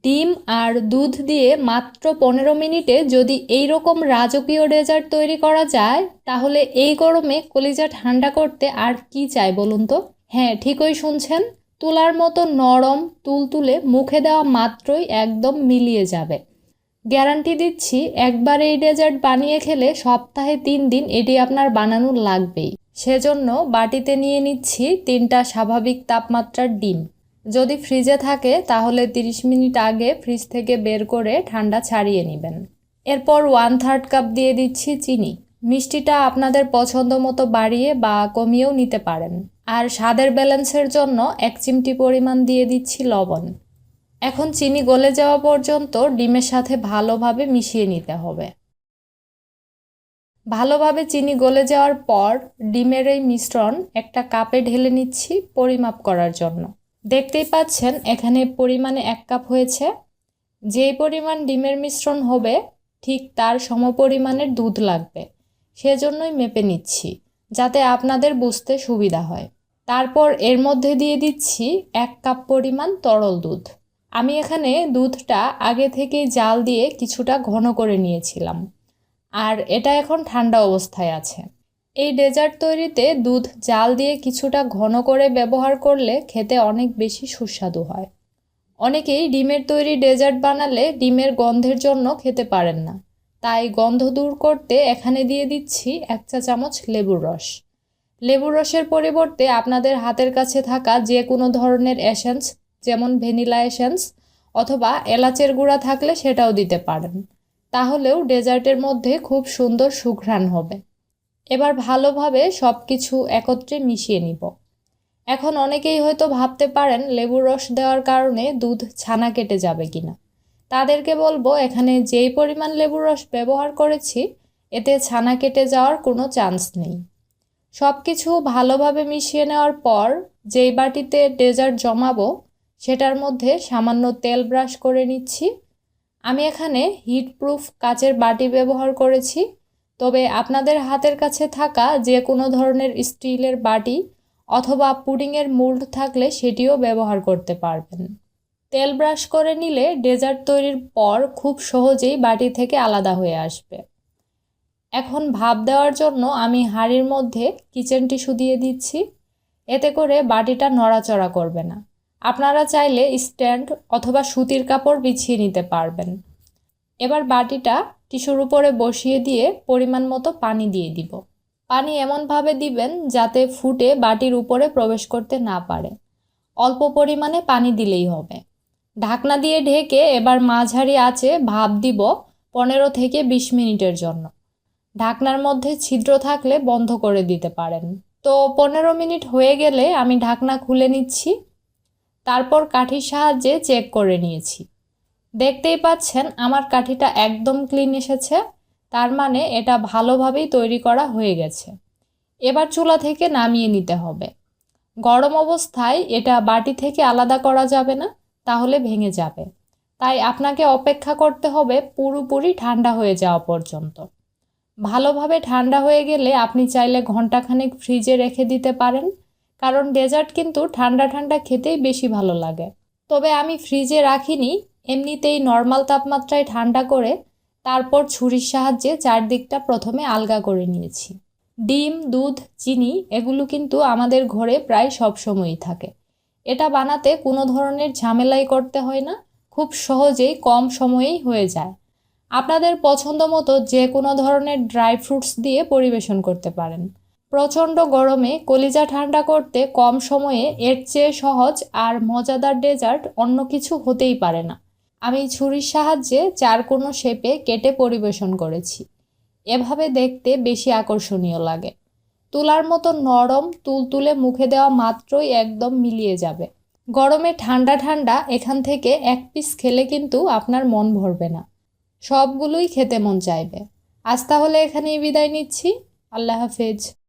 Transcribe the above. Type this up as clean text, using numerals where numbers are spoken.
ডিম আর দুধ দিয়ে মাত্র 15 মিনিটে যদি এই রকম রাজকীয় ডেজার্ট তৈরি করা যায়, তাহলে এই গরমে কলিজা ঠান্ডা করতে আর কি চাই বলুন তো? হ্যাঁ, ঠিকই শুনছেন। তুলার মতো নরম তুলতুলে মুখে দেওয়া মাত্রই একদম মিলিয়ে যাবে। গ্যারান্টি দিচ্ছি, একবার এই ডেজার্ট বানিয়ে খেলে সপ্তাহে 3 দিন এটি আপনার বানানো লাগবেই। সেজন্য বাটিতে নিয়ে নিচ্ছি 3টা স্বাভাবিক তাপমাত্রার ডিম। যদি ফ্রিজে থাকে তাহলে 30 মিনিট আগে ফ্রিজ থেকে বের করে ঠান্ডা ছাড়িয়ে নেবেন। এরপর 1/3 কাপ দিয়ে দিচ্ছি চিনি। মিষ্টিটা আপনাদের পছন্দ মতো বাড়িয়ে বা কমিয়েও নিতে পারেন। আর স্বাদের ব্যালেন্সের জন্য 1 চিমটি পরিমাণ দিয়ে দিচ্ছি লবণ। এখন চিনি গলে যাওয়া পর্যন্ত ডিমের সাথে ভালোভাবে মিশিয়ে নিতে হবে। ভালোভাবে চিনি গলে যাওয়ার পর ডিমের এই মিশ্রণ একটা কাপে ঢেলে নিচ্ছি পরিমাপ করার জন্য। দেখতেই পাচ্ছেন এখানে পরিমাণে 1 কাপ হয়েছে। যেই পরিমাণ ডিমের মিশ্রণ হবে ঠিক তার সমপরিমাণের দুধ লাগবে, সেজন্যই মেপে নিচ্ছি যাতে আপনাদের বুঝতে সুবিধা হয়। তারপর এর মধ্যে দিয়ে দিচ্ছি 1 কাপ পরিমাণ তরল দুধ। আমি এখানে দুধটা আগে থেকেই জাল দিয়ে কিছুটা ঘন করে নিয়েছিলাম, আর এটা এখন ঠান্ডা অবস্থায় আছে। এই ডেজার্ট তৈরিতে দুধ জাল দিয়ে কিছুটা ঘন করে ব্যবহার করলে খেতে অনেক বেশি সুস্বাদু হয়। অনেকেই ডিমের তৈরি ডেজার্ট বানালে ডিমের গন্ধের জন্য খেতে পারেন না, তাই গন্ধ দূর করতে এখানে দিয়ে দিচ্ছি 1 চা চামচ লেবুর রস। লেবুর রসের পরিবর্তে আপনাদের হাতের কাছে থাকা যে কোনো ধরনের এসেন্স, যেমন ভ্যানিলা এসেন্স অথবা এলাচের গুঁড়া থাকলে সেটাও দিতে পারেন, তাহলেও ডেজার্টের মধ্যে খুব সুন্দর সুঘ্রাণ হবে। এবার ভালোভাবে সব কিছু একত্রে মিশিয়ে নিব। এখন অনেকেই হয়তো ভাবতে পারেন লেবুর রস দেওয়ার কারণে দুধ ছানা কেটে যাবে কিনা। তাদেরকে বলবো, এখানে যেই পরিমাণ লেবুর রস ব্যবহার করেছি এতে ছানা কেটে যাওয়ার কোনো চান্স নেই। সব কিছু ভালোভাবে মিশিয়ে নেওয়ার পর যেই বাটিতে ডেজার্ট জমাবো সেটার মধ্যে সামান্য তেল ব্রাশ করে নিচ্ছি। আমি এখানে হিটপ্রুফ কাচের বাটি ব্যবহার করেছি, তবে আপনাদের হাতের কাছে থাকা যে কোনো ধরনের স্টিলের বাটি অথবা পুডিংয়ের মোল্ড থাকলে সেটিও ব্যবহার করতে পারবেন। তেল ব্রাশ করে নিলে ডেজার্ট তৈরির পর খুব সহজেই বাটি থেকে আলাদা হয়ে আসবে। এখন ভাপ দেওয়ার জন্য আমি হাঁড়ির মধ্যে কিচেন টিস্যু দিয়ে দিচ্ছি, এতে করে বাটিটা নড়াচড়া করবে না। আপনারা চাইলে স্ট্যান্ড অথবা সুতির কাপড় বিছিয়ে নিতে পারবেন। এবার বাটিটা টিস্যুর উপরে বসিয়ে দিয়ে পরিমাণ মতো পানি দিয়ে দিব। পানি এমনভাবে দিবেন যাতে ফুটে বাটির উপরে প্রবেশ করতে না পারে। অল্প পরিমাণে পানি দিলেই হবে। ঢাকনা দিয়ে ঢেকে এবার মাঝারি আঁচে ভাপ দিব 15 থেকে 20 মিনিটের জন্য। ঢাকনার মধ্যে ছিদ্র থাকলে বন্ধ করে দিতে পারেন। তো 15 মিনিট হয়ে গেলে আমি ঢাকনা খুলে নিচ্ছি। তারপর কাঠির সাহায্যে চেক করে নিয়েছি। দেখতেই পাচ্ছেন আমার কাঠিটা একদম ক্লিন এসেছে, তার মানে এটা ভালোভাবেই তৈরি করা হয়ে গেছে। এবার চুলা থেকে নামিয়ে নিতে হবে। গরম অবস্থায় এটা বাটি থেকে আলাদা করা যাবে না, তাহলে ভেঙে যাবে। তাই আপনাকে অপেক্ষা করতে হবে পুরোপুরি ঠান্ডা হয়ে যাওয়া পর্যন্ত। ভালোভাবে ঠান্ডা হয়ে গেলে আপনি চাইলে ঘন্টাখানেক ফ্রিজে রেখে দিতে পারেন, কারণ ডেজার্ট কিন্তু ঠান্ডা ঠান্ডা খেতেই বেশি ভালো লাগে। তবে আমি ফ্রিজে রাখিনি, এমনিতেই নর্মাল তাপমাত্রায় ঠান্ডা করে তারপর ছুরির সাহায্যে চারদিকটা প্রথমে আলগা করে নিয়েছি। ডিম, দুধ, চিনি এগুলো কিন্তু আমাদের ঘরে প্রায় সব সময়ই থাকে। এটা বানাতে কোনো ধরনের ঝামেলাই করতে হয় না, খুব সহজেই কম সময়েই হয়ে যায়। আপনাদের পছন্দ মতো যে কোনো ধরনের ড্রাই ফ্রুটস দিয়ে পরিবেশন করতে পারেন। প্রচণ্ড গরমে কলিজা ঠান্ডা করতে কম সময়ে এর চেয়ে সহজ আর মজাদার ডেজার্ট অন্য কিছু হতেই পারে না। আমি ছুরির সাহায্যে চারকোণ শেপে কেটে পরিবেশন করেছি। এভাবে দেখতে বেশি আকর্ষণীয় লাগে। তুলার মতো নরম তুলতুলে মুখে দেওয়া মাত্রই একদম মিলিয়ে যাবে। গরমে ঠান্ডা ঠান্ডা এখান থেকে 1 পিস খেলে কিন্তু আপনার মন ভরবে না, সবগুলোই খেতে মন চাইবে। আজ তাহলে এখানেই বিদায় নিচ্ছি। আল্লাহ হাফেজ।